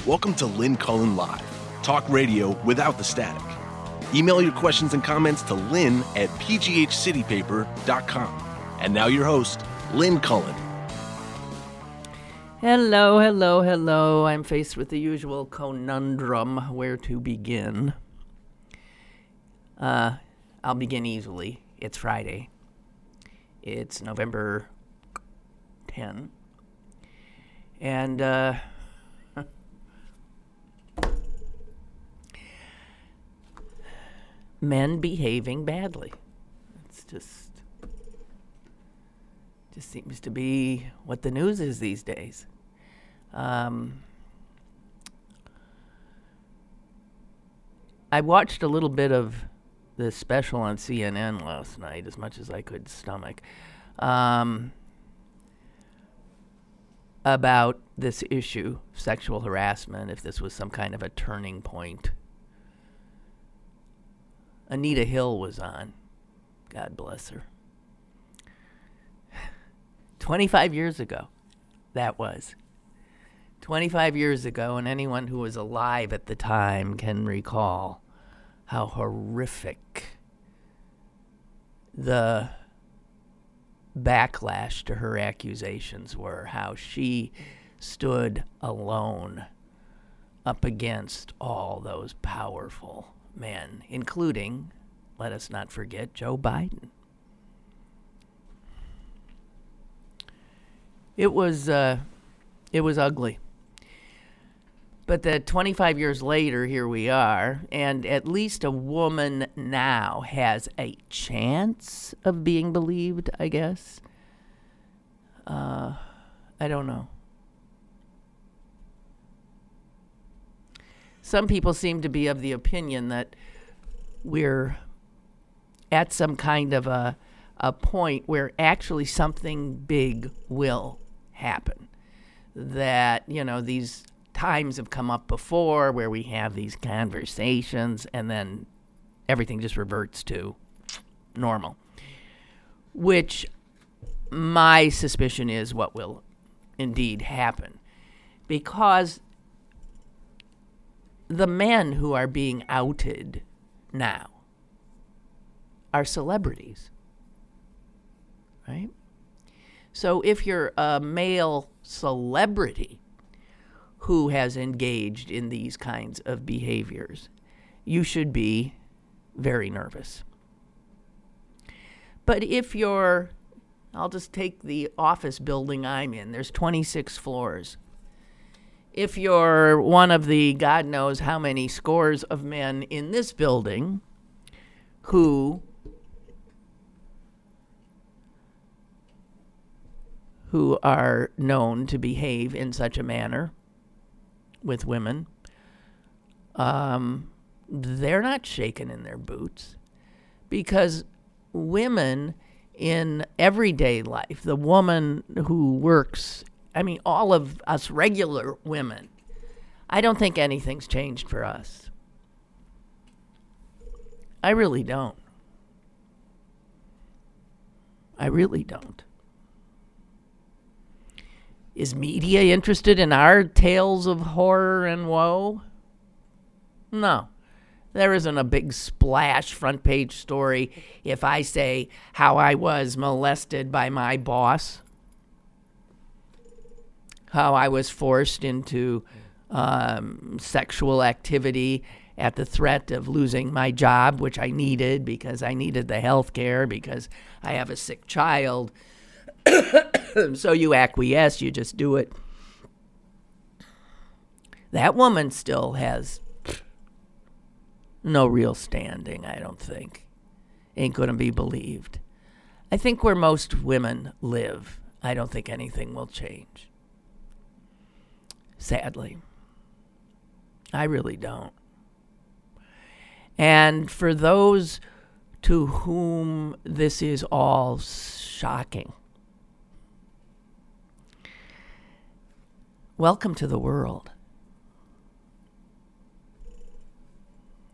Welcome to Lynn Cullen Live, talk radio without the static. Email your questions and comments to lynn@pghcitypaper.com. And now your host, Lynn Cullen. Hello, hello, hello. I'm faced with the usual conundrum, where to begin. I'll begin easily. It's Friday. It's November 10. And, men behaving badly. It's just seems to be what the news is these days. I watched a little bit of the special on CNN last night, as much as I could stomach, about this issue, sexual harassment, if this was some kind of a turning point. Anita Hill was on. God bless her. 25 years ago, that was. 25 years ago, and anyone who was alive at the time can recall how horrific the backlash to her accusations were, how she stood alone up against all those powerful men, including, let us not forget, Joe Biden. It was ugly. But that 25 years later, here we are, and at least a woman now has a chance of being believed, I guess. I don't know. Some people seem to be of the opinion that we're at some kind of a point where actually something big will happen. That, these times have come up before where we have these conversations and then everything just reverts to normal. Which my suspicion is what will indeed happen. Because the men who are being outed now are celebrities, right? So if you're a male celebrity who has engaged in these kinds of behaviors, you should be very nervous. But if you're, I'll just take the office building I'm in, there's 26 floors. If you're one of the God knows how many scores of men in this building who are known to behave in such a manner with women, they're not shaken in their boots, because women in everyday life, the woman who works, all of us regular women, I don't think anything's changed for us. I really don't. I really don't. Is media interested in our tales of horror and woe? No. There isn't a big splash front page story if I say how I was molested by my boss, how I was forced into sexual activity at the threat of losing my job, which I needed because I needed the health care because I have a sick child. So you acquiesce, you just do it. That woman still has no real standing, I don't think. Ain't going to be believed. I think where most women live, I don't think anything will change. Sadly. I really don't. And for those to whom this is all shocking, welcome to the world.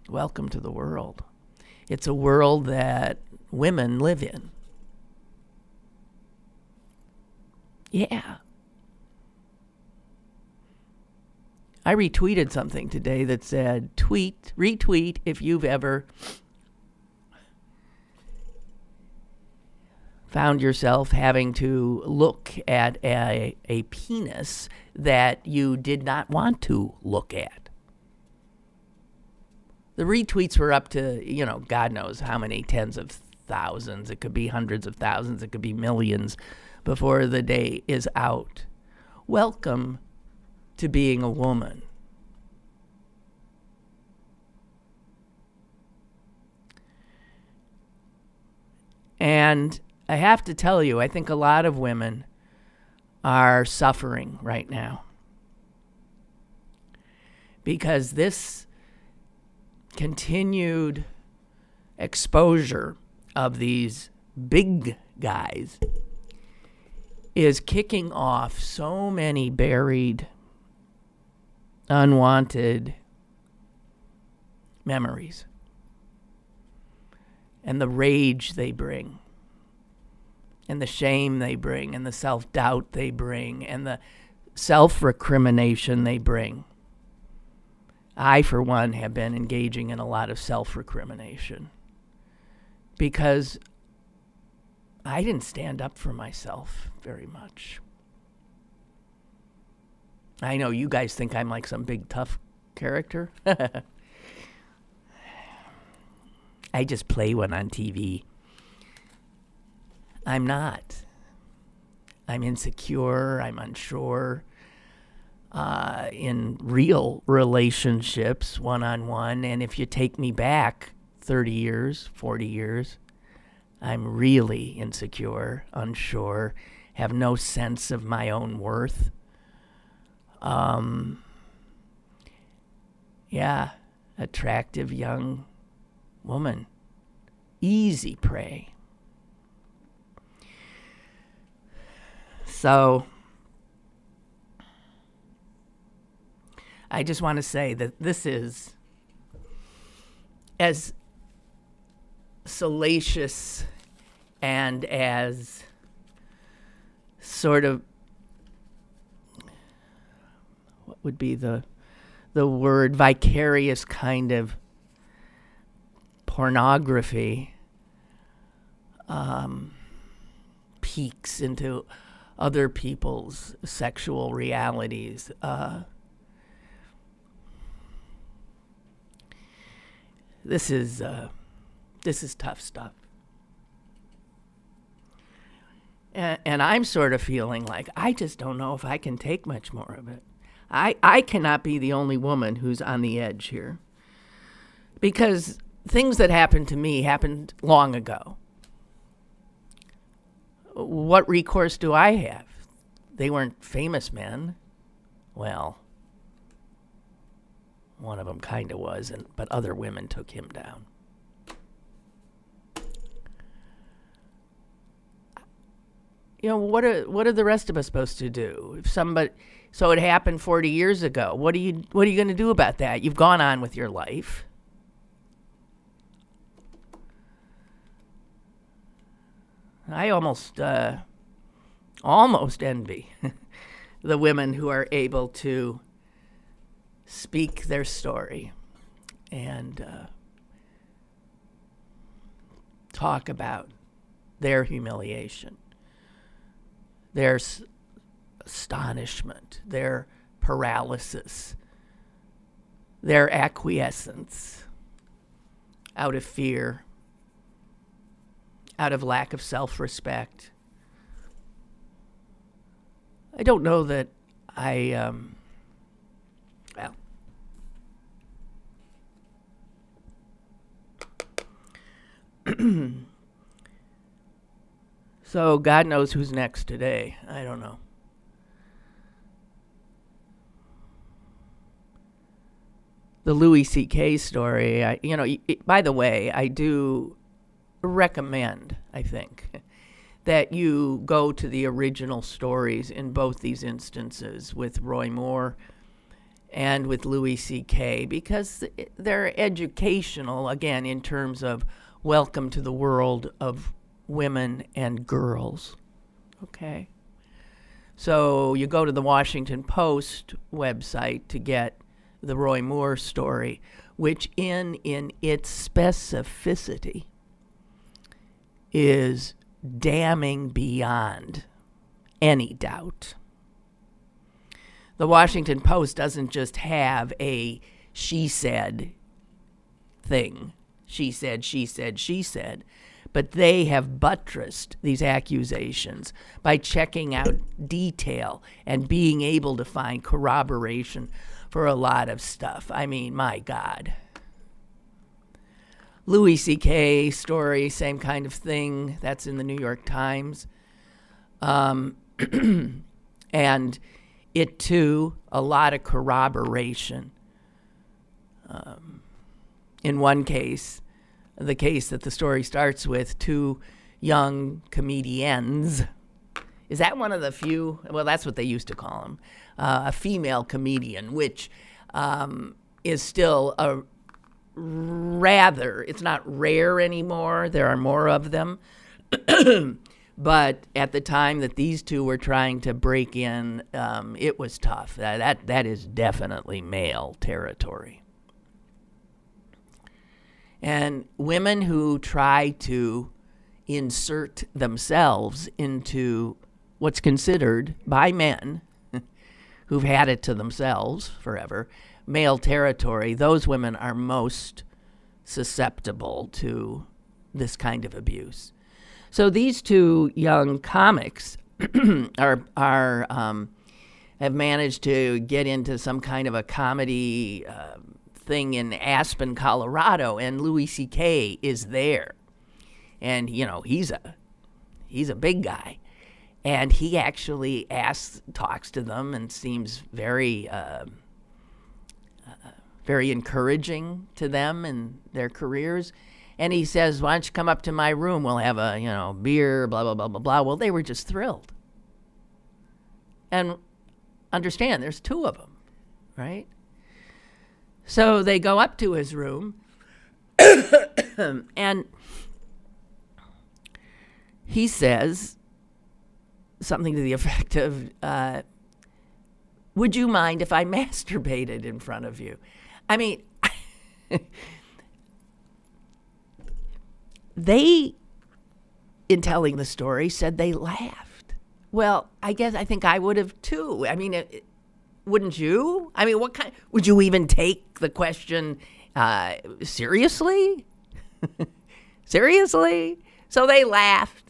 Welcome to the world. It's a world that women live in. Yeah. I retweeted something today that said, retweet if you've ever found yourself having to look at a penis that you did not want to look at. The retweets were up to, God knows how many tens of thousands. It could be hundreds of thousands. It could be millions before the day is out. Welcome to being a woman. And I have to tell you, I think a lot of women are suffering right now because this continued exposure of these big guys is kicking off so many buried, unwanted memories and the rage they bring and the shame they bring and the self-doubt they bring and the self-recrimination they bring. I, for one, have been engaging in a lot of self-recrimination because I didn't stand up for myself very much. I know you guys think I'm like some big tough character. I just play one on TV. I'm not. I'm insecure. I'm unsure. In real relationships, one-on-one. And if you take me back 30 years, 40 years, I'm really insecure, unsure, have no sense of my own worth. Attractive young woman. Easy prey. So I just want to say that this is as salacious and as sort of, what would be the word, vicarious kind of pornography peeks into other people's sexual realities. This is tough stuff. And I'm sort of feeling like I just don't know if I can take much more of it. I cannot be the only woman who's on the edge here. Because things that happened to me happened long ago. What recourse do I have? They weren't famous men. Well, one of them kind of was, but other women took him down. What are the rest of us supposed to do? So it happened 40 years ago. What are you going to do about that? You've gone on with your life. I almost envy the women who are able to speak their story and talk about their humiliation, their astonishment, their paralysis, their acquiescence out of fear, out of lack of self-respect. I don't know that so God knows who's next today. I don't know. The Louis C.K. story, by the way, I do recommend, I think, that you go to the original stories in both these instances with Roy Moore and with Louis C.K. because they're educational, again, in terms of welcome to the world of women and girls. Okay? So you go to the Washington Post website to get the Roy Moore story, which in its specificity is damning beyond any doubt. The Washington Post doesn't just have a she said thing. She said, she said, she said. But they have buttressed these accusations by checking out detail and being able to find corroboration for a lot of stuff. I mean, my God. Louis C.K. story, same kind of thing. That's in the New York Times. And it, too, a lot of corroboration. In one case, the case that the story starts with, two young comedians. Is that one of the few? Well, that's what they used to call them. A female comedian, which is still a rather, it's not rare anymore. There are more of them. But at the time that these two were trying to break in, it was tough. That is definitely male territory. And women who try to insert themselves into what's considered by men who've had it to themselves forever, male territory, those women are most susceptible to this kind of abuse. So these two young comics have managed to get into some kind of a comedy thing in Aspen, Colorado, and Louis C.K. is there. And, you know, he's a big guy. And he actually talks to them and seems very encouraging to them and their careers. And he says, why don't you come up to my room? We'll have a, beer, blah, blah, blah, blah, blah. Well, they were just thrilled. And understand, there's two of them, right? So they go up to his room, and he says something to the effect of, would you mind if I masturbated in front of you? I mean, they, in telling the story, said they laughed. Well, I think I would have too. I mean, wouldn't you? I mean, would you even take the question seriously? Seriously? So they laughed.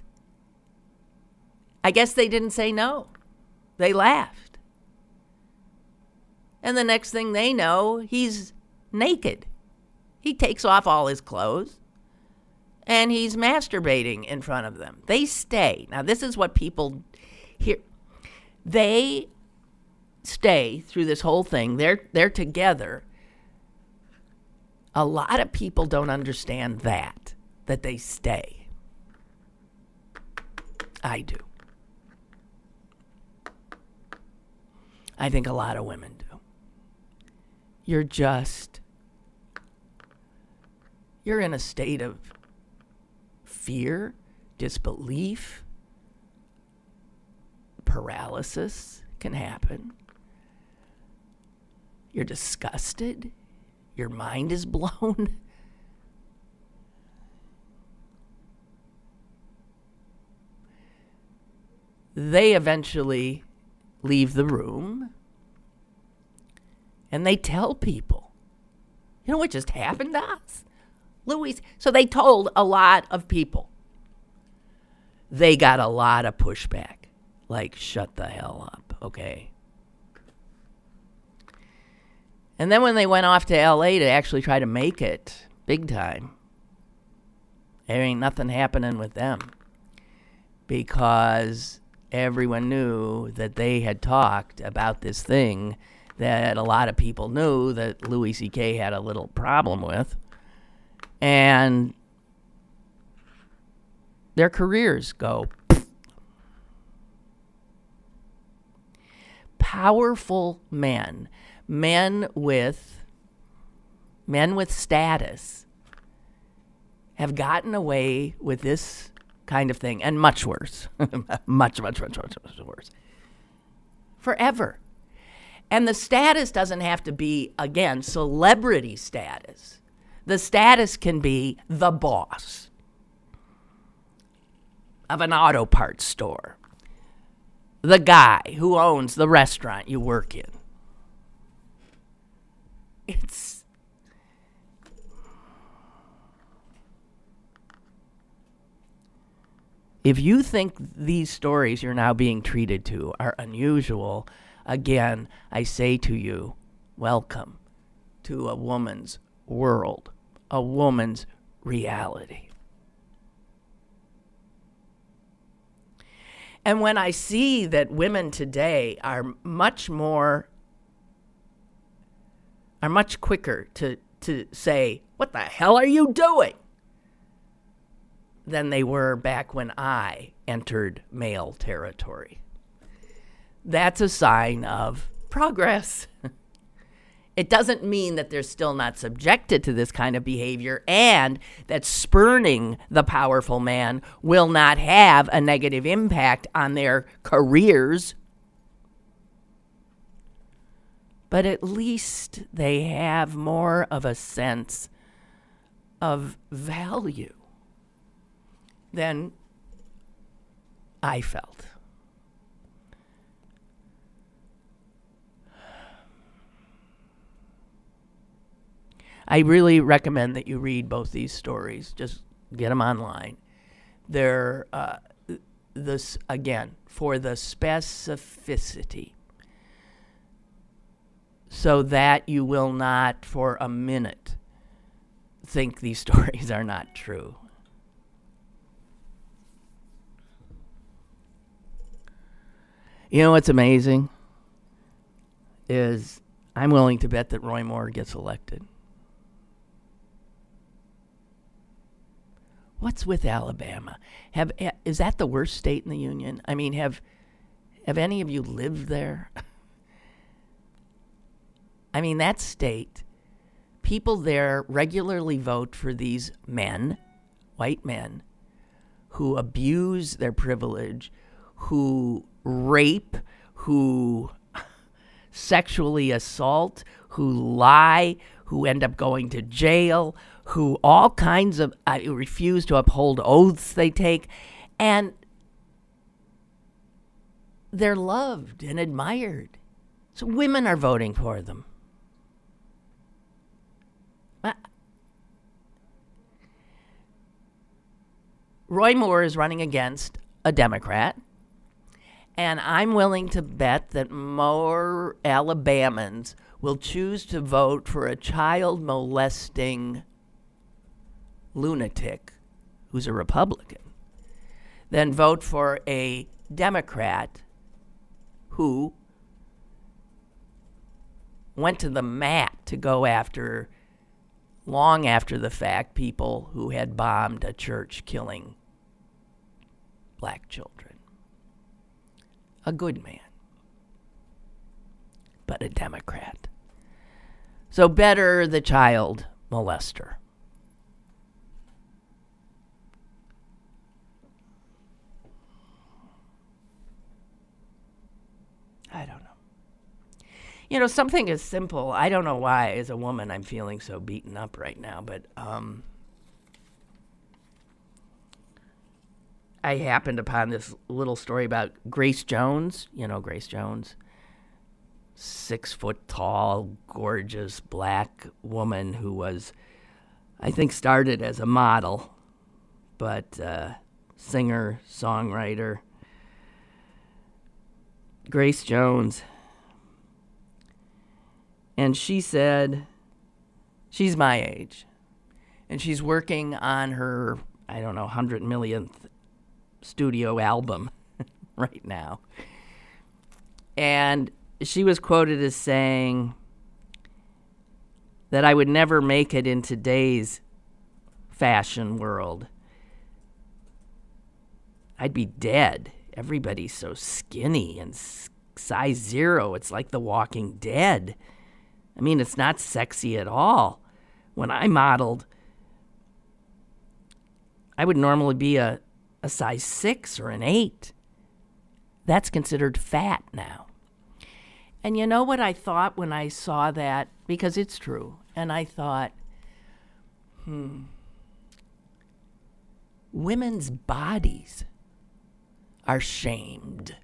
I guess they didn't say no. They laughed. And the next thing they know, he's naked. He takes off all his clothes and he's masturbating in front of them. They stay. Now, this is what people hear. They stay through this whole thing. They're together. A lot of people don't understand that they stay. I do. I think a lot of women do. You're in a state of fear, disbelief, paralysis can happen. You're disgusted. Your mind is blown. They eventually leave the room and they tell people, you know what just happened to us? Louis. So they told a lot of people. They got a lot of pushback. Like, shut the hell up, okay? And then when they went off to L.A. to actually try to make it big time, there ain't nothing happening with them because everyone knew that they had talked about this thing that a lot of people knew that Louis C.K. had a little problem with. And their careers go. Powerful men with status have gotten away with this kind of thing, and much worse, much worse. forever. And the status doesn't have to be, again, celebrity status. The status can be the boss of an auto parts store, the guy who owns the restaurant you work in. If you think these stories you're now being treated to are unusual, again, I say to you, welcome to a woman's world, a woman's reality. And when I see that women today are much quicker to say, what the hell are you doing? Than they were back when I entered male territory. That's a sign of progress. It doesn't mean that they're still not subjected to this kind of behavior and that spurning the powerful man will not have a negative impact on their careers. But at least they have more of a sense of value than I felt. I really recommend that you read both these stories. Just get them online. They're, this again, for the specificity, so that you will not for a minute think these stories are not true. You know what's amazing is I'm willing to bet that Roy Moore gets elected. What's with Alabama? Is that the worst state in the union? I mean, have any of you lived there? I mean, that state, people there regularly vote for these men, white men, who abuse their privilege, who rape, who sexually assault, who lie, who end up going to jail, who all kinds of refuse to uphold oaths they take, and they're loved and admired. So women are voting for them. Roy Moore is running against a Democrat, and I'm willing to bet that more Alabamans will choose to vote for a child molesting lunatic who's a Republican than vote for a Democrat who went to the mat to go after, long after the fact, people who had bombed a church killing black children. A good man, but a Democrat. So better the child molester. I don't know. You know, something as simple, I don't know why, as a woman, I'm feeling so beaten up right now, but I happened upon this little story about Grace Jones. You know Grace Jones? 6 foot tall, gorgeous black woman who was, I think, started as a model, but singer, songwriter. Grace Jones. And she said, she's my age, and she's working on her, 100 millionth studio album right now. And she was quoted as saying that I would never make it in today's fashion world. I'd be dead. Everybody's so skinny and size 0. It's like The Walking Dead. I mean, it's not sexy at all. When I modeled, I would normally be a size 6 or an 8. That's considered fat now. And you know what I thought when I saw that? Because it's true. And I thought, women's bodies are shamed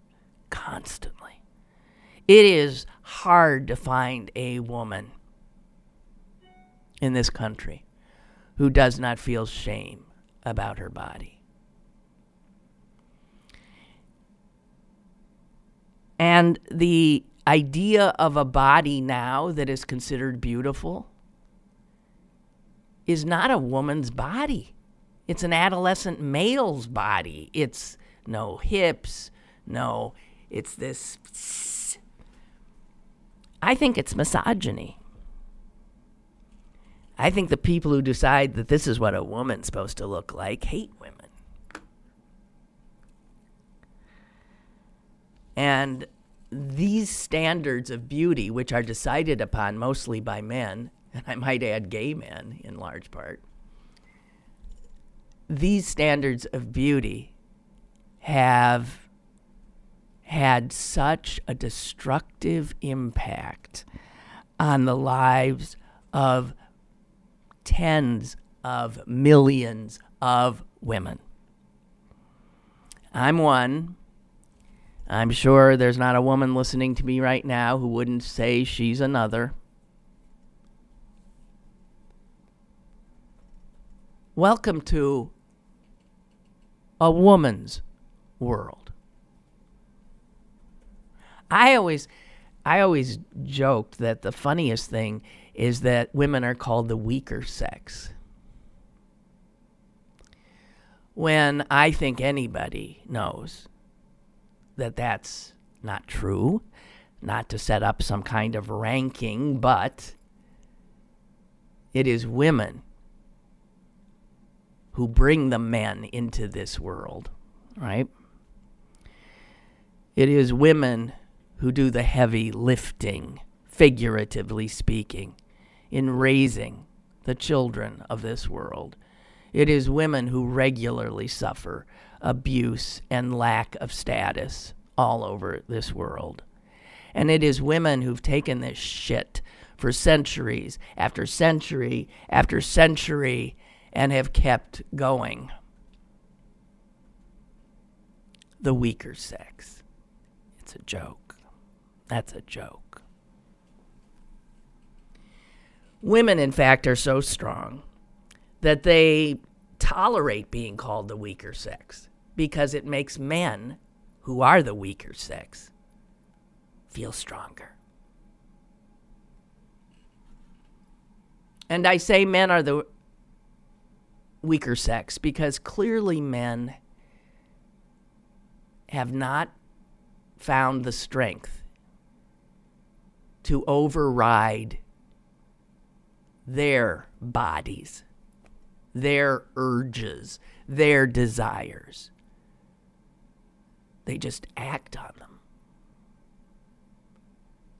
constantly. It is hard to find a woman in this country who does not feel shame about her body. And the idea of a body now that is considered beautiful is not a woman's body. It's an adolescent male's body. It's no hips, it's this. I think it's misogyny. I think the people who decide that this is what a woman's supposed to look like hate women. And these standards of beauty, which are decided upon mostly by men, and I might add gay men in large part, these standards of beauty have had such a destructive impact on the lives of tens of millions of women. I'm one. I'm sure there's not a woman listening to me right now who wouldn't say she's another. Welcome to a woman's world. I always joked that the funniest thing is that women are called the weaker sex, when I think anybody knows that that's not true. Not to set up some kind of ranking, but it is women who bring the men into this world, right? It is women who do the heavy lifting, figuratively speaking, in raising the children of this world. It is women who regularly suffer abuse and lack of status all over this world. And it is women who've taken this shit for centuries after century after century and have kept going. The weaker sex. It's a joke. That's a joke. Women, in fact, are so strong that they tolerate being called the weaker sex because it makes men, who are the weaker sex, feel stronger. And I say men are the weaker sex because clearly men have not found the strength to override their bodies, their urges, their desires. They just act on them.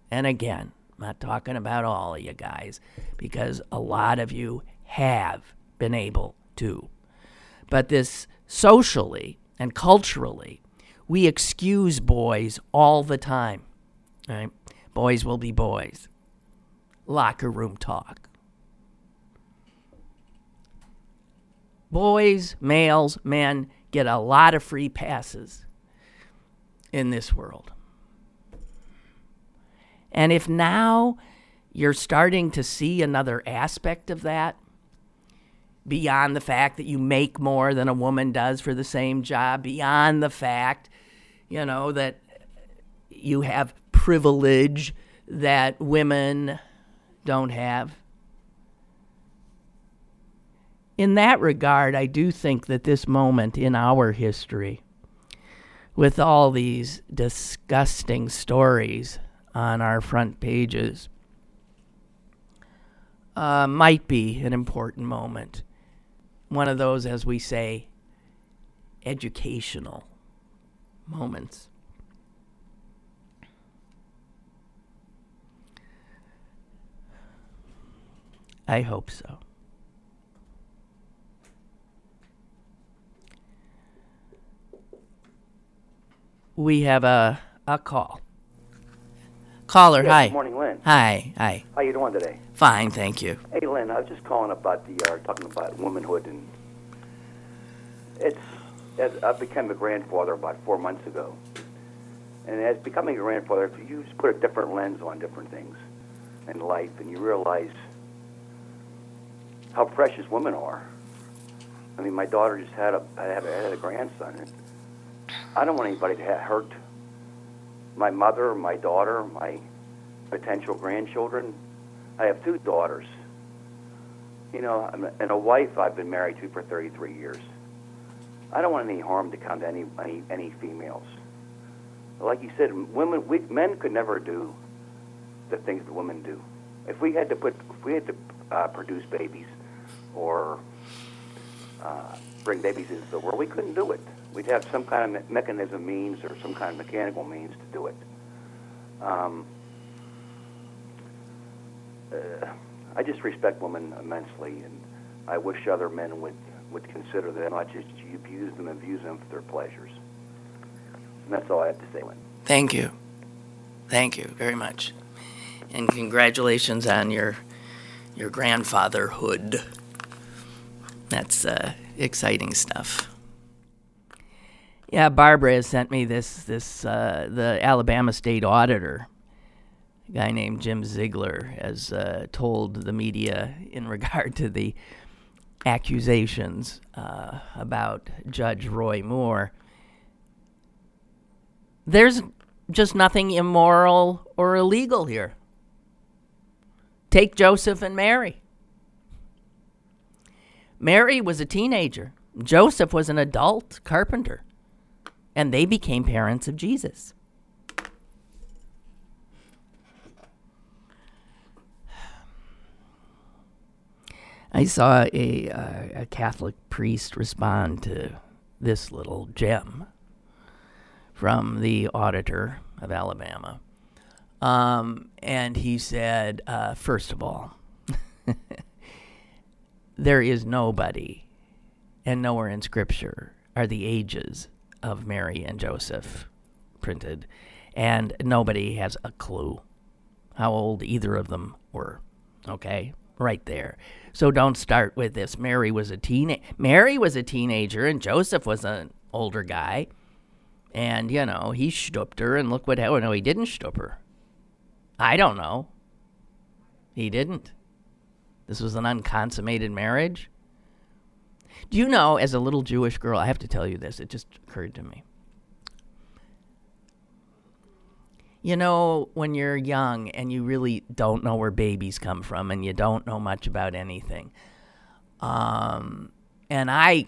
And again, I'm not talking about all of you guys, because a lot of you have been able to. But this socially and culturally, we excuse boys all the time. Right? Boys will be boys. Locker room talk. Boys, males, men get a lot of free passes in this world. And if now you're starting to see another aspect of that, beyond the fact that you make more than a woman does for the same job, beyond the fact, that you have privilege that women don't have. In that regard, I do think that this moment in our history, with all these disgusting stories on our front pages, might be an important moment. One of those, as we say, educational moments. I hope so. We have a call. Caller, Yes, hi. Good morning, Lynn. Hi. How you doing today? Fine, thank you. Hey, Lynn, I was just calling about talking about womanhood, and I've become a grandfather about 4 months ago, and as becoming a grandfather, you just put a different lens on different things in life, and you realize how precious women are. I mean, my daughter just had a grandson, and I don't want anybody to hurt my mother, my daughter, my potential grandchildren. I have 2 daughters. You know, and a wife I've been married to for 33 years. I don't want any harm to come to any females. Like you said, men could never do the things that women do. If we had to produce babies or bring babies into the world, we couldn't do it. We'd have some kind of mechanism means or some kind of mechanical means to do it. I just respect women immensely, and I wish other men would consider them, not just abuse them and abuse them for their pleasures. And that's all I have to say, Lynn. Thank you very much. And congratulations on your grandfatherhood. That's exciting stuff. Yeah, Barbara has sent me the Alabama state auditor, a guy named Jim Ziegler, has told the media in regard to the accusations about Judge Roy Moore. There's just nothing immoral or illegal here. Take Joseph and Mary. Mary was a teenager. Joseph was an adult carpenter. And they became parents of Jesus. I saw a Catholic priest respond to this little gem from the auditor of Alabama. And he said, first of all, there is nobody, and nowhere in Scripture are the ages of Mary and Joseph printed, and nobody has a clue how old either of them were. Okay? Right there. So don't start with this. Mary was a teenager, and Joseph was an older guy. And, you know, he stooped her, and look what happened. No, he didn't stoop her. I don't know. He didn't. This was an unconsummated marriage. Do you know, as a little Jewish girl, I have to tell you this, it just occurred to me. You know, when you're young and you really don't know where babies come from and you don't know much about anything. And I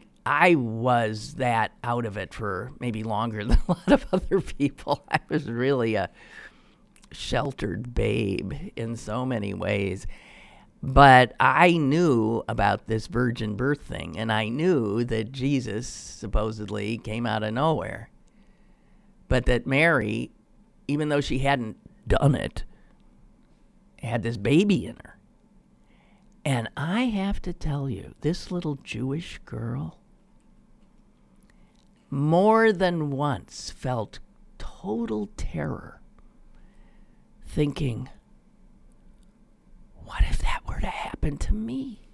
was that out of it for maybe longer than a lot of other people. I was really a sheltered babe in so many ways. But I knew about this virgin birth thing, and I knew that Jesus supposedly came out of nowhere. But that Mary, even though she hadn't done it, had this baby in her. And I have to tell you, this little Jewish girl more than once felt total terror, thinking, what if that were to happen to me?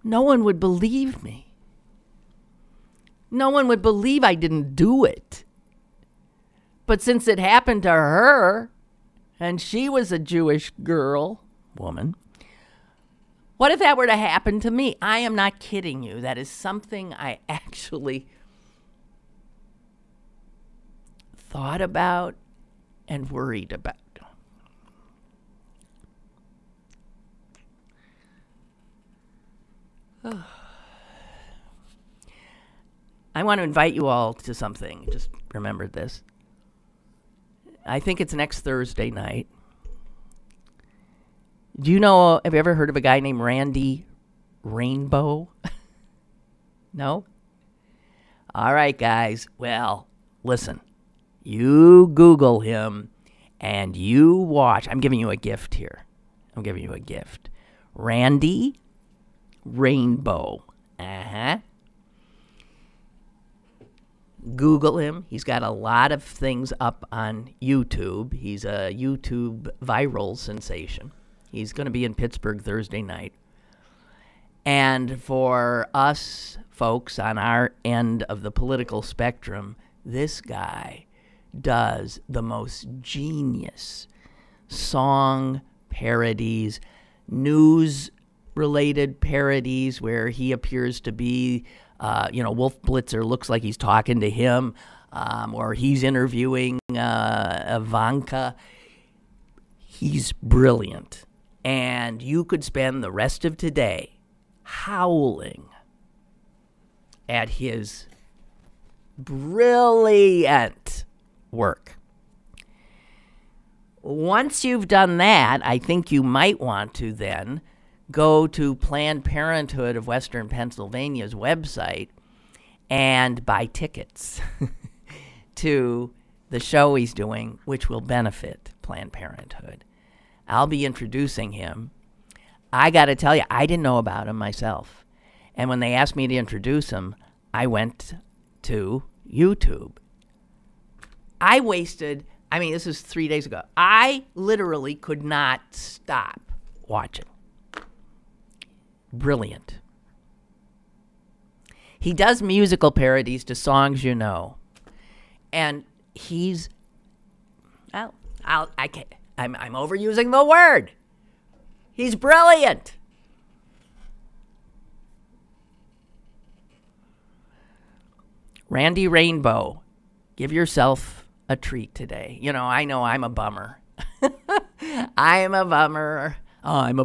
No one would believe me. No one would believe I didn't do it. But since it happened to her, and she was a Jewish woman, what if that were to happen to me? I am not kidding you. That is something I actually thought about and worried about. I want to invite you all to something. Just remember this. I think it's next Thursday night. Do you know, have you ever heard of a guy named Randy Rainbow? No? All right, guys. Well, listen. You Google him and you watch. I'm giving you a gift here. I'm giving you a gift. Randy Rainbow. Google him. He's got a lot of things up on YouTube. He's a YouTube viral sensation. He's going to be in Pittsburgh Thursday night. And for us folks on our end of the political spectrum, this guy does the most genius song parodies, news-related parodies where he appears to be, Wolf Blitzer looks like he's talking to him, or he's interviewing Ivanka. He's brilliant. And you could spend the rest of today howling at his brilliant work. Once you've done that, I think you might want to then go to Planned Parenthood of Western Pennsylvania's website and buy tickets to the show he's doing, which will benefit Planned Parenthood. I'll be introducing him. I got to tell you, I didn't know about him myself. And when they asked me to introduce him, I went to YouTube. This is 3 days ago. I literally could not stop watching. Brilliant. He does musical parodies to songs you know. And he's, I'm overusing the word. He's brilliant. Randy Rainbow, give yourself a treat today. I know I'm a bummer. I'm a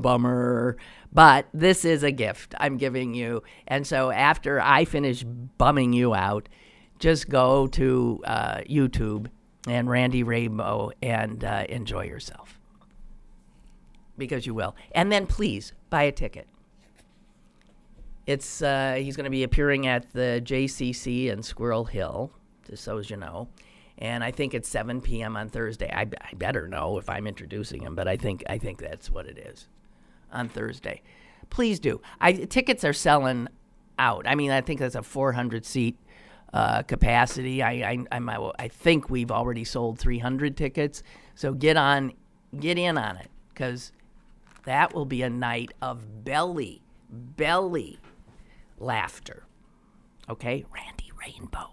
bummer. But this is a gift I'm giving you. And so after I finish bumming you out, just go to YouTube and Randy Rainbow and enjoy yourself. Because you will. And then please buy a ticket. He's going to be appearing at the JCC in Squirrel Hill, just so as you know. And I think it's 7 p.m. on Thursday. I better know if I'm introducing him, but I think that's what it is on Thursday. Please do. Tickets are selling out. I think that's a 400-seat capacity. I think we've already sold 300 tickets. So get in on it, because that will be a night of belly laughter. Okay? Randy Rainbow.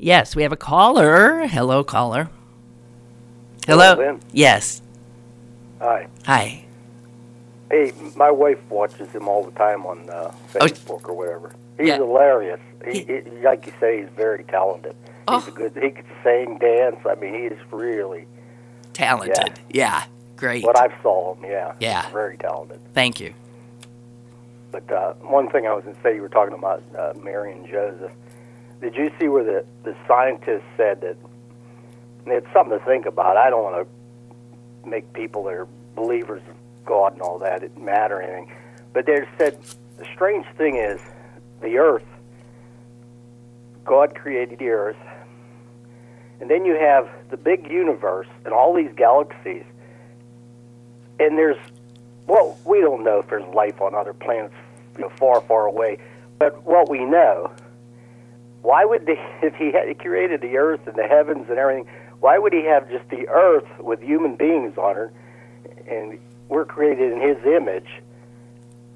Yes, we have a caller. Hello, caller. Hello? Lynn? Yes. Hi. Hi. Hey, my wife watches him all the time on Facebook or whatever. He's hilarious. He, like you say, he's very talented. He can sing, dance. He is really talented. Yeah, great. What I've saw him, Yeah. He's very talented. Thank you. But one thing I was going to say, you were talking about Mary and Joseph. Did you see where the scientists said that, and it's something to think about. I don't want to make people that are believers of God and all that mad or anything. But they said the strange thing is the earth, God created the earth, and then you have the big universe and all these galaxies, and we don't know if there's life on other planets far, far away, but what we know, why would if he created the earth and the heavens and everything, why would he have just the earth with human beings on it, and we're created in his image?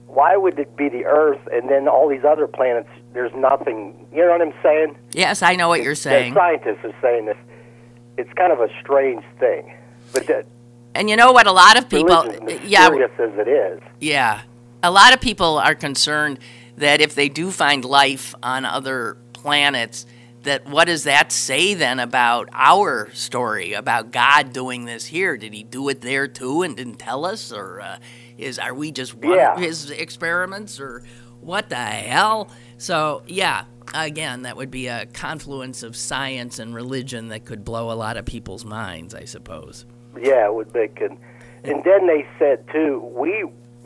Why would it be the earth and then all these other planets, there's nothing, you know what I'm saying? Yes, I know what you're saying. The scientists are saying this. It's kind of a strange thing. But and you know what, a lot of people... mysterious as it is. Yeah. A lot of people are concerned that if they do find life on other planets, that what does that say then about our story, about God doing this here? Did he do it there too and didn't tell us? Or are we just one of his experiments? Or what the hell? So, again, that would be a confluence of science and religion that could blow a lot of people's minds, I suppose. Yeah, it would make it. And then they said, too,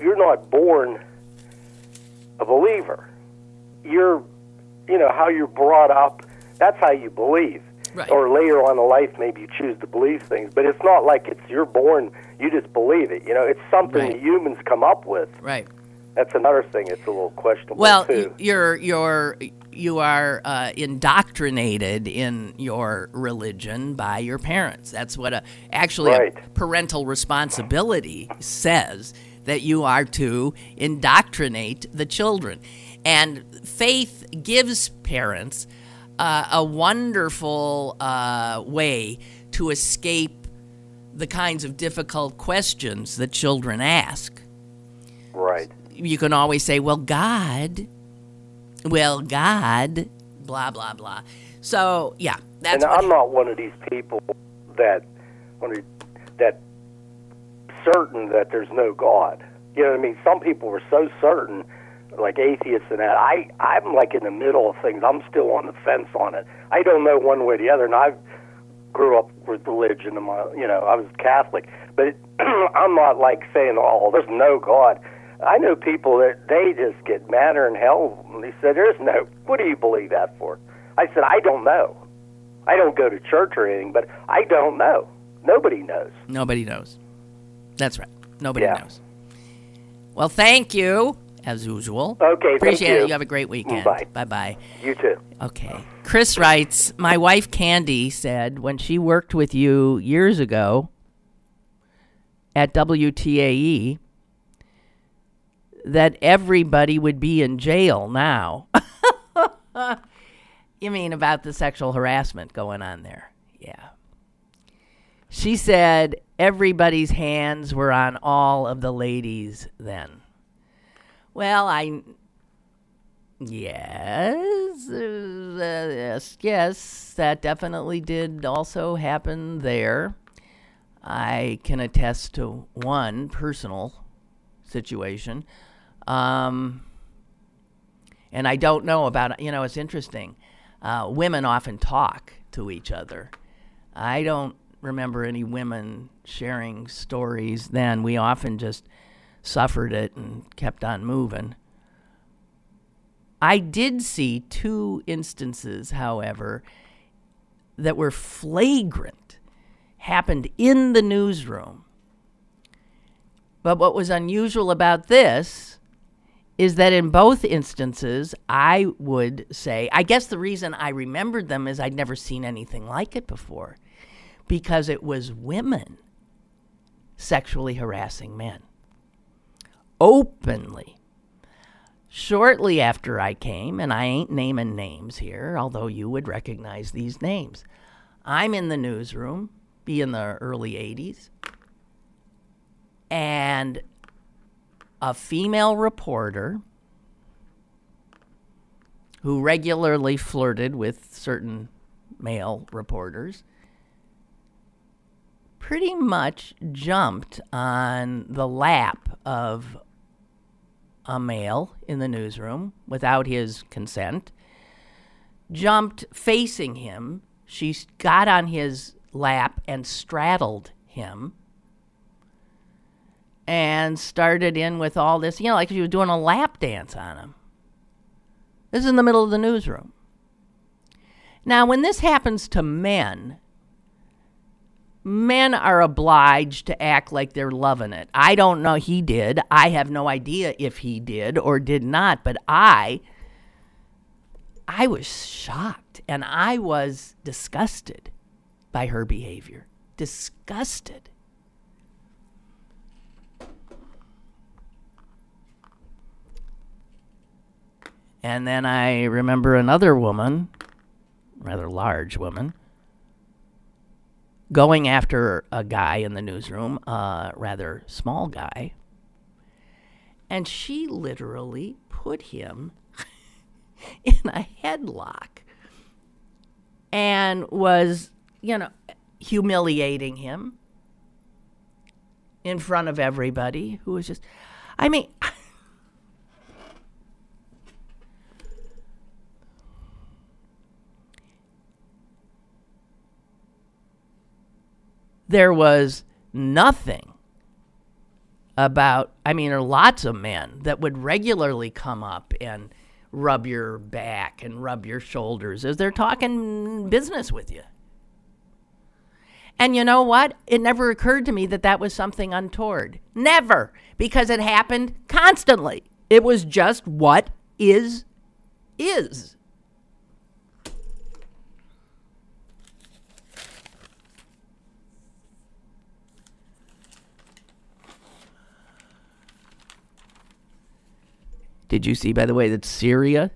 you're not born a believer. You're, how you're brought up, that's how you believe. Right. Or later on in life, maybe you choose to believe things. But it's not like you're born, you just believe it. It's something that humans come up with. Right. That's another thing. It's a little questionable, Well, too. you are indoctrinated in your religion by your parents. That's what actually a Right. parental responsibility says, that you are to indoctrinate the children. And faith gives parents a wonderful way to escape the kinds of difficult questions that children ask. Right. You can always say, well, God, blah, blah, blah. So, yeah, that's And I'm not one of these people that certain that there's no God. You know what I mean? Some people are so certain, like atheists and that. I'm like in the middle of things. I'm still on the fence on it. I don't know one way or the other, and I grew up with religion. And I was Catholic. But I'm not like saying, oh, there's no God. I know people that they just get madder than hell when they say, there's no. What do you believe that for? I said, I don't know. I don't go to church or anything, but I don't know. Nobody knows. Nobody knows. That's right. Nobody Yeah. knows. Well, thank you, as usual. Okay, Appreciate thank it. you. You have a great weekend. Bye. Bye-bye. You too. Okay. Chris writes, my wife Candy said when she worked with you years ago at WTAE that everybody would be in jail now. You mean about the sexual harassment going on there? Yeah. She said everybody's hands were on all of the ladies then. Well, yes, that definitely did also happen there. I can attest to one personal situation. And I don't know about, it's interesting. Women often talk to each other. I don't remember any women sharing stories then. We often just suffered it and kept on moving. I did see 2 instances, however, that were flagrant, happened in the newsroom. But what was unusual about this is that in both instances, I would say, I guess the reason I remembered them is I'd never seen anything like it before, because it was women sexually harassing men. Openly. Shortly after I came, and I ain't naming names here, although you would recognize these names, I'm in the newsroom, be in the early 80s, and a female reporter who regularly flirted with certain male reporters pretty much jumped on the lap of a male in the newsroom without his consent, jumped facing him. She got on his lap and straddled him and started in with all this, like she was doing a lap dance on him. This is in the middle of the newsroom. Now, when this happens to men are obliged to act like they're loving it. I don't know. He did. I have no idea if he did or did not, but I was shocked and I was disgusted by her behavior. Disgusted. And then I remember another woman, rather large woman, going after a guy in the newsroom, a rather small guy, and she literally put him in a headlock and was, humiliating him in front of everybody who was just, there was nothing about, there are lots of men that would regularly come up and rub your back and rub your shoulders as they're talking business with you. And you know what? It never occurred to me that that was something untoward. Never, because it happened constantly. It was just what is. Did you see, by the way, that Syria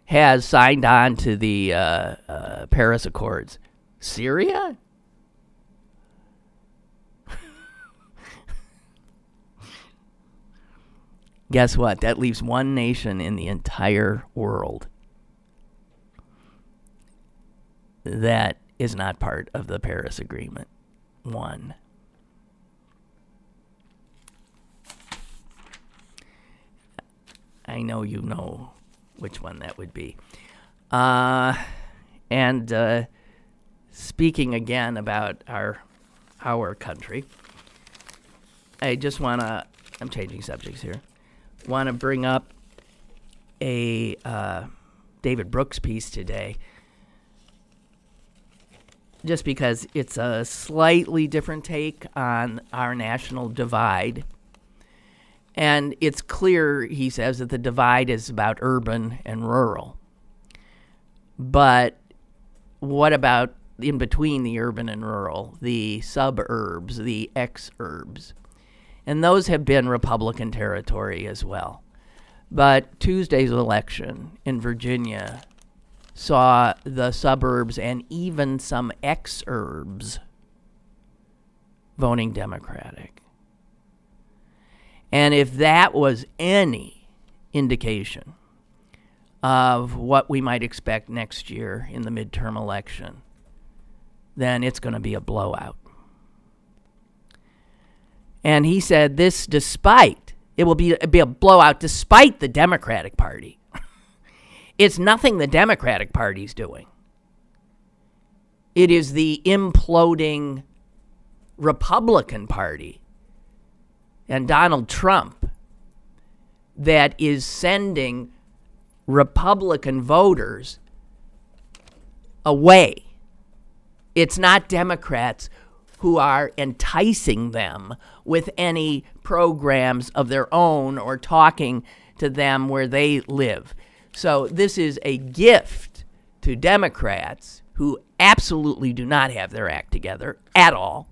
has signed on to the Paris Accords? Syria? Guess what? That leaves one nation in the entire world that is not part of the Paris Agreement. One. I know you know which one that would be. And speaking again about our country, I just want to, I'm changing subjects here, want to bring up a David Brooks piece today, just because it's a slightly different take on our national divide. And it's clear, he says, that the divide is about urban and rural. But what about in between the urban and rural, the suburbs, the exurbs? And those have been Republican territory as well. But Tuesday's election in Virginia saw the suburbs and even some exurbs voting Democratic. And if that was any indication of what we might expect next year in the midterm election, then it's going to be a blowout. And he said this it will be a blowout despite the Democratic Party. It's nothing the Democratic Party's doing. It is the imploding Republican Party and Donald Trump that is sending Republican voters away. It's not Democrats who are enticing them with any programs of their own or talking to them where they live. So this is a gift to Democrats who absolutely do not have their act together at all.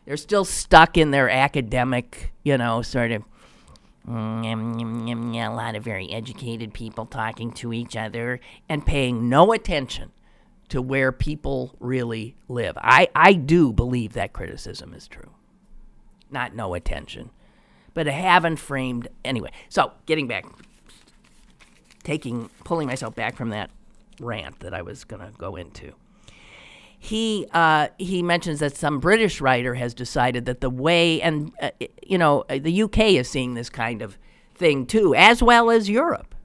They're still stuck in their academic, sort of, a lot of very educated people talking to each other and paying no attention to where people really live. I do believe that criticism is true. Not no attention, but I haven't framed, anyway. So getting back, pulling myself back from that rant that I was going to go into. He mentions that some British writer has decided that the way, and the UK is seeing this kind of thing too, as well as Europe.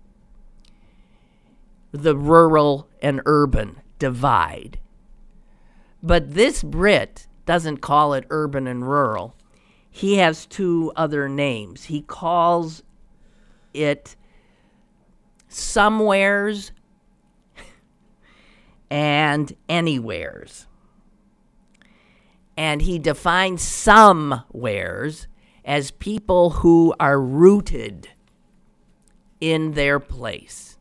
The rural and urban divide. But this Brit doesn't call it urban and rural. He has two other names. He calls it somewheres and anywheres. And he defines somewheres as people who are rooted in their place.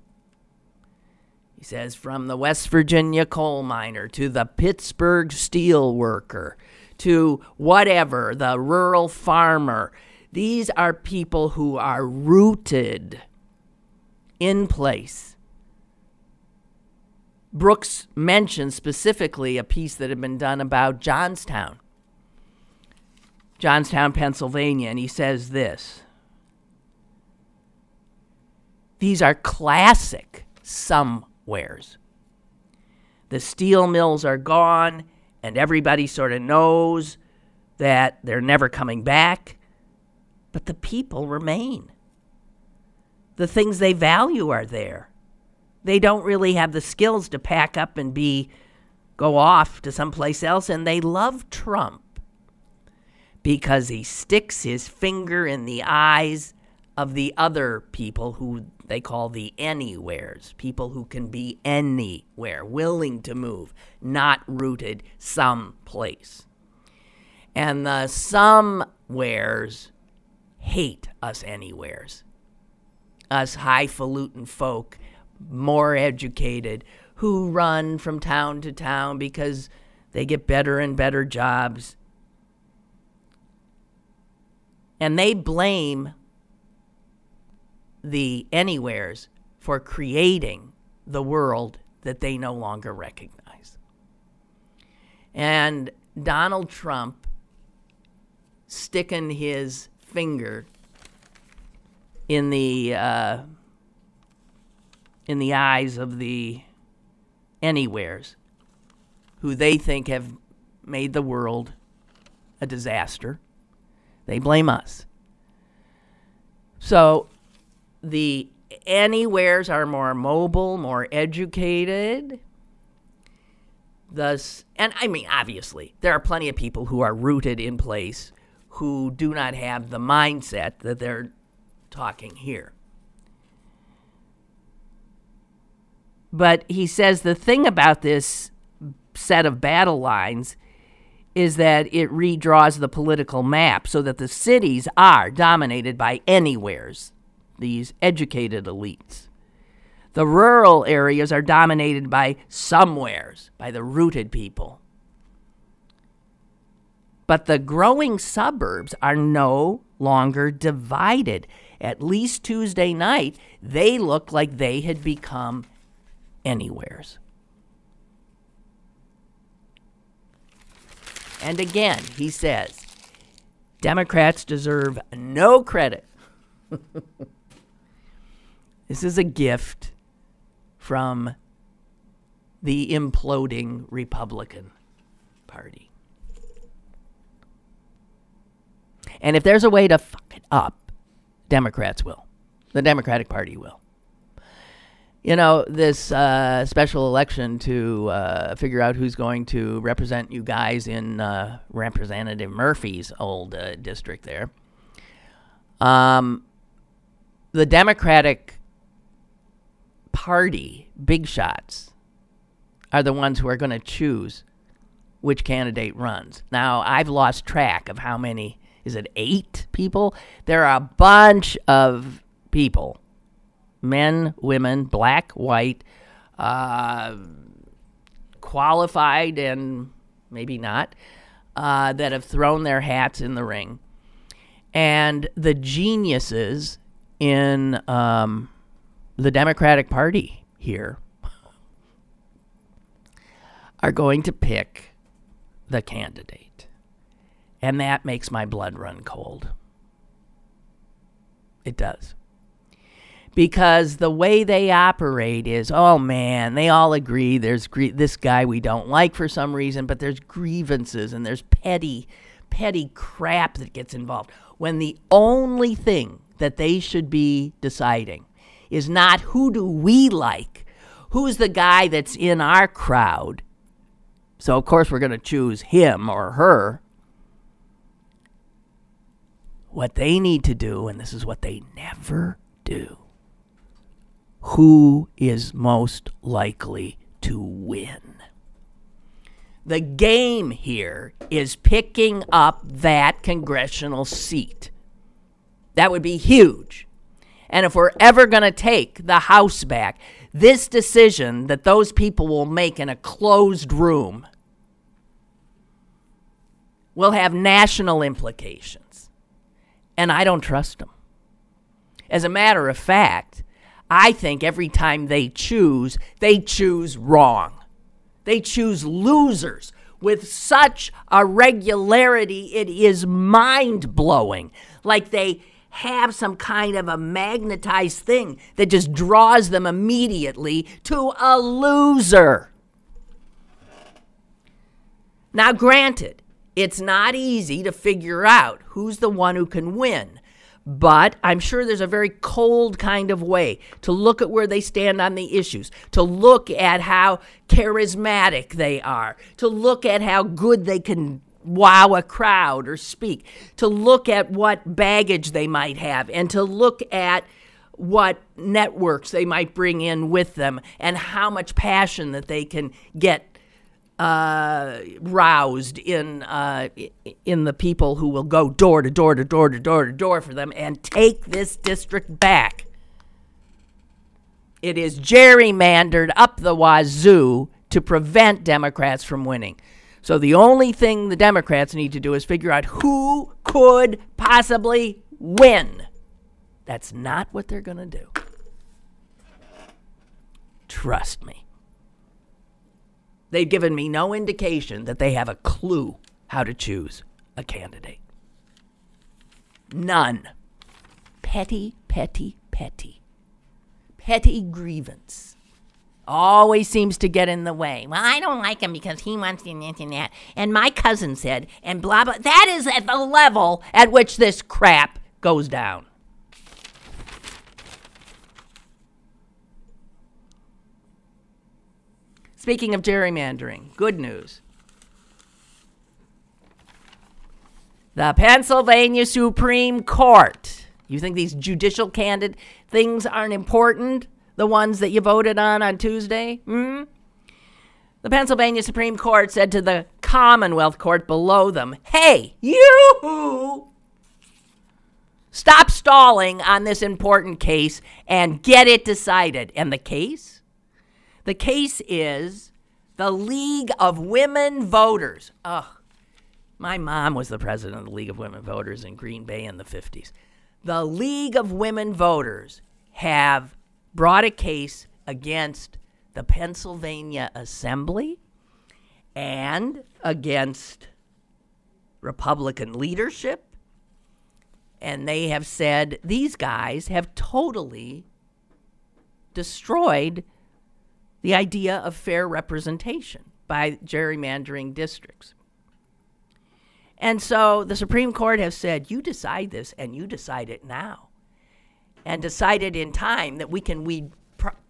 He says from the West Virginia coal miner to the Pittsburgh steel worker to whatever, the rural farmer. These are people who are rooted in place. Brooks mentioned specifically a piece that had been done about Johnstown, Pennsylvania, and he says this. These are classic somewheres. The steel mills are gone, and everybody sort of knows that they're never coming back, but the people remain. The things they value are there. They don't really have the skills to pack up and go off to someplace else, and they love Trump because he sticks his finger in the eyes of the other people who they call the anywheres, people who can be anywhere, willing to move, not rooted someplace. And the somewheres hate us anywheres. Us highfalutin folk, more educated, who run from town to town because they get better and better jobs. And they blame the anywheres for creating the world that they no longer recognize. And Donald Trump sticking his finger in the eyes of the anywheres who they think have made the world a disaster. They blame us. So the anywheres are more mobile, more educated. Thus, and I mean, obviously, there are plenty of people who are rooted in place who do not have the mindset that they're talking here. But he says the thing about this set of battle lines is that it redraws the political map so that the cities are dominated by anywheres, these educated elites. The rural areas are dominated by somewheres, by the rooted people. But the growing suburbs are no longer divided. At least Tuesday night, they looked like they had become anywheres. And again, he says, Democrats deserve no credit. This is a gift from the imploding Republican Party. And if there's a way to fuck it up, Democrats will. The Democratic Party will. You know, this special election to figure out who's going to represent you guys in Representative Murphy's old district there. The Democratic Party big shots are the ones who are going to choose which candidate runs. Now, I've lost track of how many. Is it 8 people? There are a bunch of people. Men, women, black, white, qualified and maybe not, that have thrown their hats in the ring. And the geniuses in the Democratic Party here are going to pick the candidate. And that makes my blood run cold. It does. Because the way they operate is, oh man, they all agree there's this guy we don't like for some reason, but there's grievances and there's petty crap that gets involved. When the only thing that they should be deciding is not who do we like, who's the guy that's in our crowd. So of course we're going to choose him or her. What they need to do, and this is what they never do, who is most likely to win? The game here is picking up that congressional seat. That would be huge. And if we're ever going to take the House back, this decision that those people will make in a closed room will have national implications. And I don't trust them. As a matter of fact, I think every time they choose wrong. They choose losers with such a regularity, it is mind-blowing. Like they have some kind of a magnetized thing that just draws them immediately to a loser. Now, granted, it's not easy to figure out who's the one who can win. But I'm sure there's a very cold kind of way to look at where they stand on the issues, to look at how charismatic they are, to look at how good they can wow a crowd or speak, to look at what baggage they might have, and to look at what networks they might bring in with them and how much passion that they can get roused in the people who will go door to door to door to door to door for them and take this district back. It is gerrymandered up the wazoo to prevent Democrats from winning. So the only thing the Democrats need to do is figure out who could possibly win. That's not what they're going to do. Trust me. They've given me no indication that they have a clue how to choose a candidate. None. Petty, petty, petty. Petty grievance always seems to get in the way. Well, I don't like him because he wants this and that. And my cousin said, and blah, blah. That is at the level at which this crap goes down. Speaking of gerrymandering, good news. The Pennsylvania Supreme Court. You think these judicial candidate things aren't important? The ones that you voted on Tuesday? The Pennsylvania Supreme Court said to the Commonwealth Court below them, hey, you stop stalling on this important case and get it decided. And the case? The case is the League of Women Voters. My mom was the president of the League of Women Voters in Green Bay in the 50s. The League of Women Voters have brought a case against the Pennsylvania Assembly and against Republican leadership. And they have said these guys have totally destroyed the idea of fair representation by gerrymandering districts. And so the Supreme Court has said, you decide this, and you decide it now. And decide it in time that we can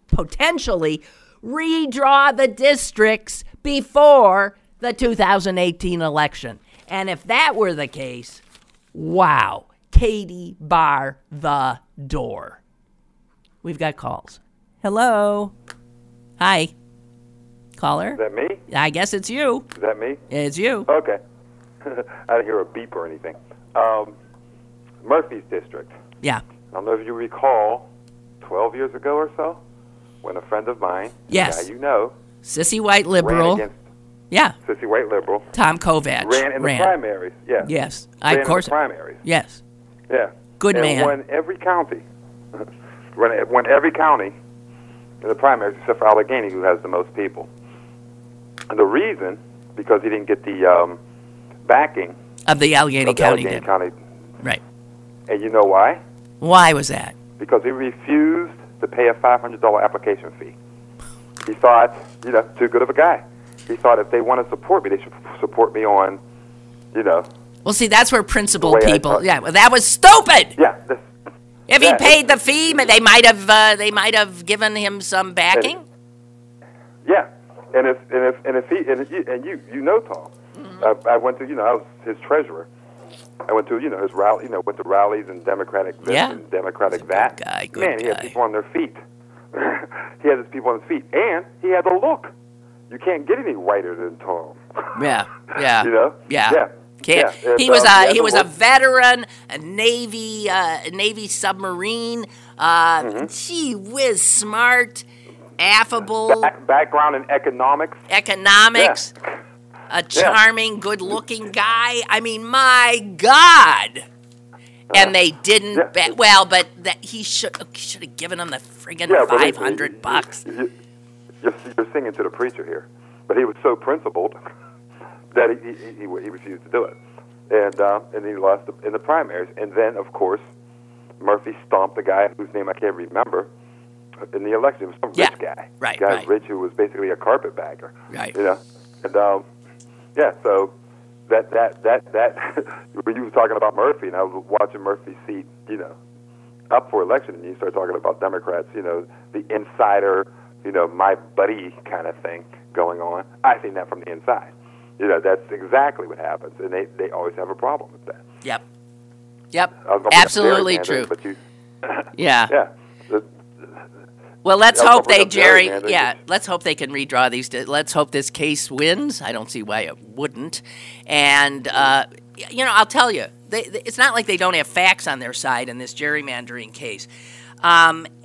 potentially redraw the districts before the 2018 election. And if that were the case, wow, Katie, bar the door. We've got calls. Hello. Hi. Caller? Is that me? I guess it's you. Is that me? It's you. Okay. I didn't hear a beep or anything. Murphy's district. Yeah. I don't know if you recall 12 years ago or so when a friend of mine, yes, a guy you know, sissy white liberal, ran against yeah, sissy white liberal, Tom Kovacs, ran in the primaries. Yeah. Yes. Ran of course. in the primaries. Yes. Yeah. Good and man. Won every county. Won every county in the primaries except for Allegheny, who has the most people. And the reason, because he didn't get the backing of the Allegheny County. Right. And you know why? Why was that? Because he refused to pay a $500 application fee. He thought, too good of a guy. He thought if they want to support me, they should support me on, Well, see, that's where principled people. Yeah, well, that was stupid. Yeah. If he paid the fee, they might have given him some backing. And if he you know Tom, I went to I was his treasurer. I went to his rally, went to rallies and Democratic this and Democratic that. Good he had people on their feet. He had his people on his feet, and he had the look. You can't get any whiter than Tom. Yeah. Yeah. Can't. He was a veteran, a Navy submarine. Gee whiz, smart, affable. Background in economics. Yeah. A charming, good-looking guy. I mean, my God. And they didn't. But he should have given him the friggin' $500. You're singing to the preacher here, but he was so principled that he refused to do it, and he lost in the primaries. And then, of course, Murphy stomped the guy whose name I can't remember in the election. It was some rich guy, rich who was basically a carpetbagger, right? And so that when you were talking about Murphy, and I was watching Murphy's seat, up for election, and you start talking about Democrats, the insider, my buddy kind of thing going on. I seen that from the inside. That's exactly what happens, and they always have a problem with that. Yep. Absolutely true. But yeah. Well, let's They'll hope bring they, up Jerry. gerrymandering. Yeah, let's hope they can redraw these. Let's hope this case wins. I don't see why it wouldn't. And I'll tell you, it's not like they don't have facts on their side in this gerrymandering case.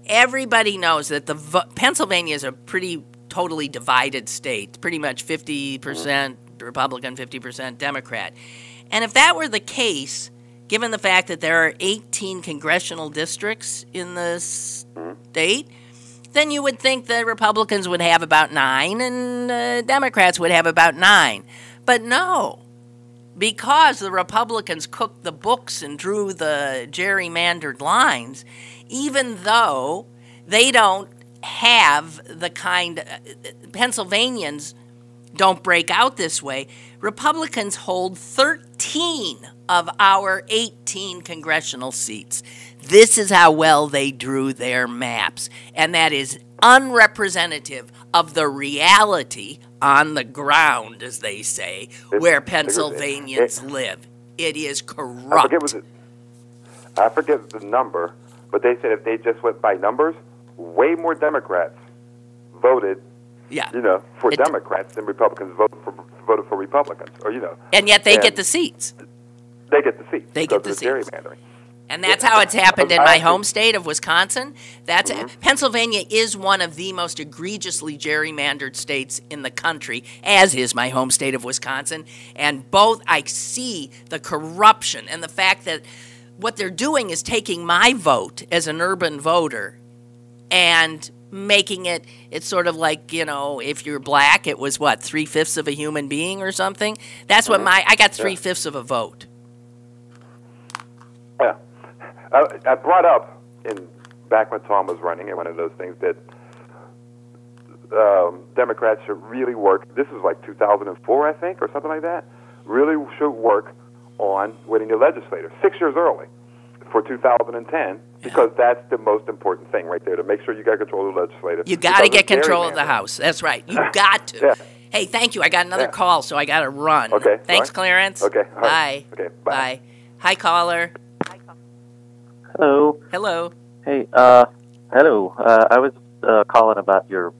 Everybody knows that Pennsylvania is a pretty totally divided state, pretty much 50% Republican, 50% Democrat. And if that were the case, given the fact that there are 18 congressional districts in the state, then you would think that Republicans would have about 9 and Democrats would have about 9. But no, because the Republicans cooked the books and drew the gerrymandered lines, even though they don't have the kind Pennsylvanians don't break out this way, Republicans hold 13 of our 18 congressional seats. This is how well they drew their maps, and that is unrepresentative of the reality on the ground, as they say, where Pennsylvanians live. It is corrupt. I forget the number, but they said if they just went by numbers, way more Democrats voted, for Democrats than Republicans voted for Republicans, And yet they get the seats. They get the seats. They get the seats. Gerrymandering. And that's how it's happened in my home state of Wisconsin. Pennsylvania is one of the most egregiously gerrymandered states in the country, as is my home state of Wisconsin. And both, I see the corruption and the fact that what they're doing is taking my vote as an urban voter and making it's sort of like, if you're black, it was what, 3/5 of a human being or something? That's what I got 3/5 of a vote. Yeah. I brought up back when Tom was running in one of those things that Democrats should really work. This was like 2004, I think, or something like that. Really should work on winning the legislature 6 years early for 2010, because that's the most important thing right there, to make sure you got control of the legislature. You got to get control of the House. That's right. You got to. Yeah. Hey, thank you. I got another call, so I got to run. Okay. Thanks, right. Clarence. Okay. All Bye. Right. Okay. Bye. Hi, caller. Hello. Hello. Hey, hello. I was calling about your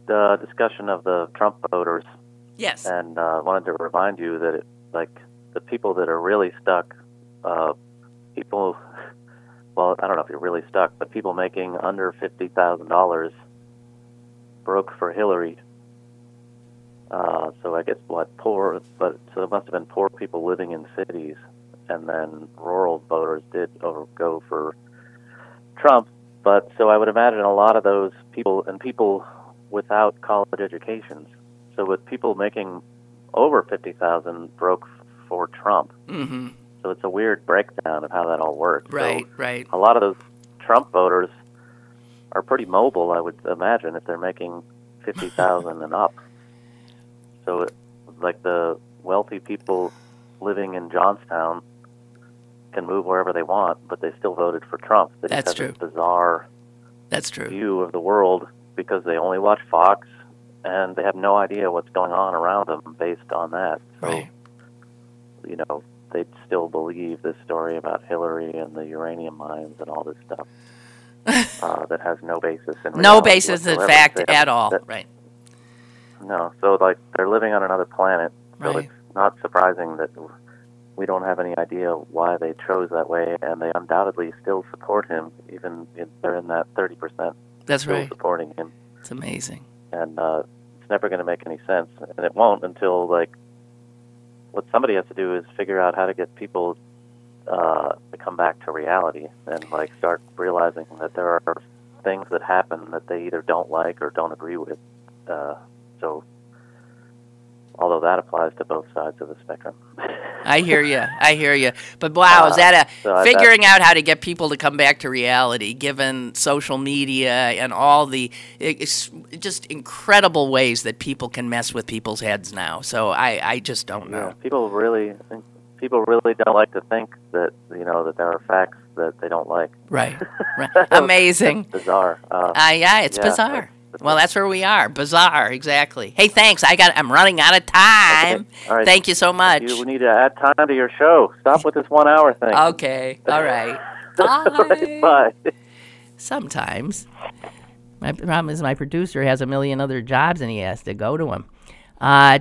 discussion of the Trump voters. Yes. And wanted to remind you that, the people that are really stuck, well, I don't know if you're really stuck, but people making under $50,000 broke for Hillary. So I guess poor, so it must have been poor people living in cities, and then rural voters did go for Trump. But so I would imagine a lot of those people and people without college educations. So with people making over 50,000 broke for Trump. Mm-hmm. So it's a weird breakdown of how that all works. Right, so right. A lot of those Trump voters are pretty mobile, I would imagine, if they're making 50,000 and up. So, the wealthy people living in Johnstown can move wherever they want, but they still voted for Trump. They That's just have true. This bizarre That's true. view of the world because they only watch Fox and they have no idea what's going on around them based on that. So, Right. They still believe this story about Hillary and the uranium mines and all this stuff that has no basis in reality. No basis in whatsoever. fact at all. Right. No, so they're living on another planet. So Right. It's not surprising that we don't have any idea why they chose that way, and they undoubtedly still support him, even if they're in that 30% That's still right. supporting him. It's amazing. And it's never going to make any sense, and it won't until what somebody has to do is figure out how to get people to come back to reality and start realizing that there are things that happen that they either don't like or don't agree with. So, although that applies to both sides of the spectrum. I hear you. But wow, is that figuring out how to get people to come back to reality, given social media and all the just incredible ways that people can mess with people's heads now. So I just don't know. Yeah, people really don't like to think that that there are facts that they don't like. Right. Amazing. It's bizarre. It's bizarre. Well, that's where we are. Bizarre, exactly. Hey, thanks. I'm running out of time. Okay. All right. Thank you so much. We need to add time to your show. Stop with this 1 hour thing. Okay. All right. Bye. Bye. Sometimes. My problem is my producer has a million other jobs and he has to go to them.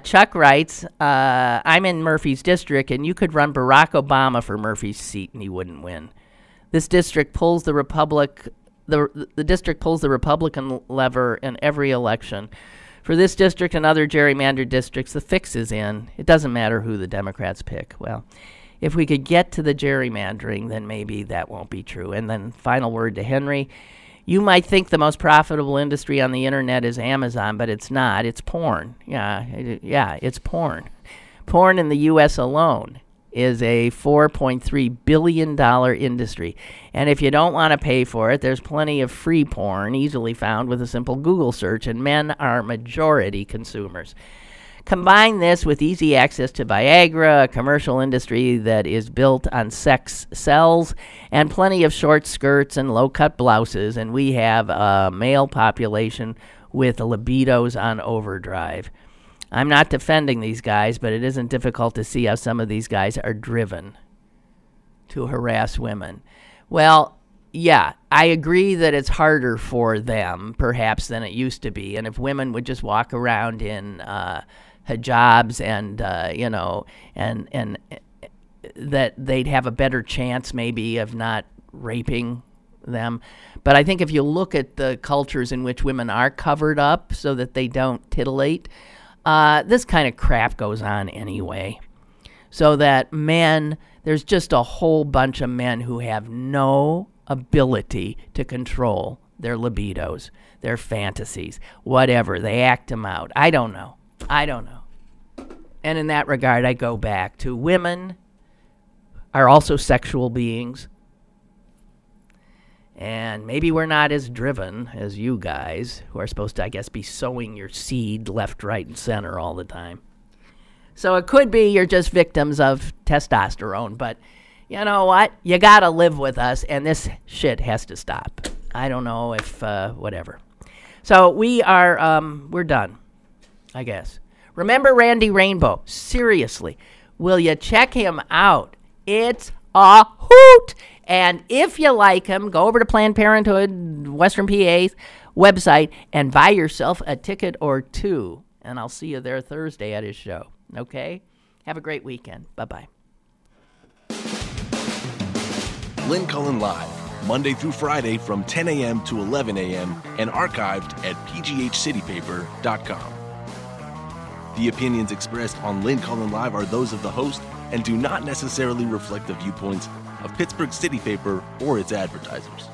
Chuck writes, I'm in Murphy's district, and you could run Barack Obama for Murphy's seat, and he wouldn't win. This district pulls the district pulls the Republican lever in every election. For this district and other gerrymandered districts, the fix is in. It doesn't matter who the Democrats pick. Well, if we could get to the gerrymandering, then maybe that won't be true. And then final word to Henry. You might think the most profitable industry on the internet is Amazon, but it's not. It's porn. Yeah, it's porn. Porn in the U.S. alone is a $4.3 billion industry. And if you don't want to pay for it, there's plenty of free porn easily found with a simple Google search, and men are majority consumers. Combine this with easy access to Viagra, a commercial industry that is built on sex sells, and plenty of short skirts and low-cut blouses, and we have a male population with libidos on overdrive. I'm not defending these guys, but it isn't difficult to see how some of these guys are driven to harass women. Well, yeah, I agree that it's harder for them, perhaps, than it used to be, and if women would just walk around in hijabs and and that they'd have a better chance maybe of not raping them. But I think if you look at the cultures in which women are covered up so that they don't titillate, this kind of crap goes on anyway. So that men, there's just a whole bunch of men who have no ability to control their libidos, their fantasies, whatever. They act them out. I don't know. And in that regard, I go back to women are also sexual beings. And maybe we're not as driven as you guys, who are supposed to, I guess, be sowing your seed left, right, and center all the time. So it could be you're just victims of testosterone. But you know what? You got to live with us, and this shit has to stop. I don't know if, whatever. So we're done, I guess. Remember Randy Rainbow. Seriously. Will you check him out? It's a hoot. And if you like him, go over to Planned Parenthood, Western PA's website, and buy yourself a ticket or two. And I'll see you there Thursday at his show. Okay? Have a great weekend. Bye-bye. Lynn Cullen Live, Monday through Friday from 10 a.m. to 11 a.m. and archived at pghcitypaper.com. The opinions expressed on Lynn Cullen Live are those of the host and do not necessarily reflect the viewpoints of Pittsburgh City Paper or its advertisers.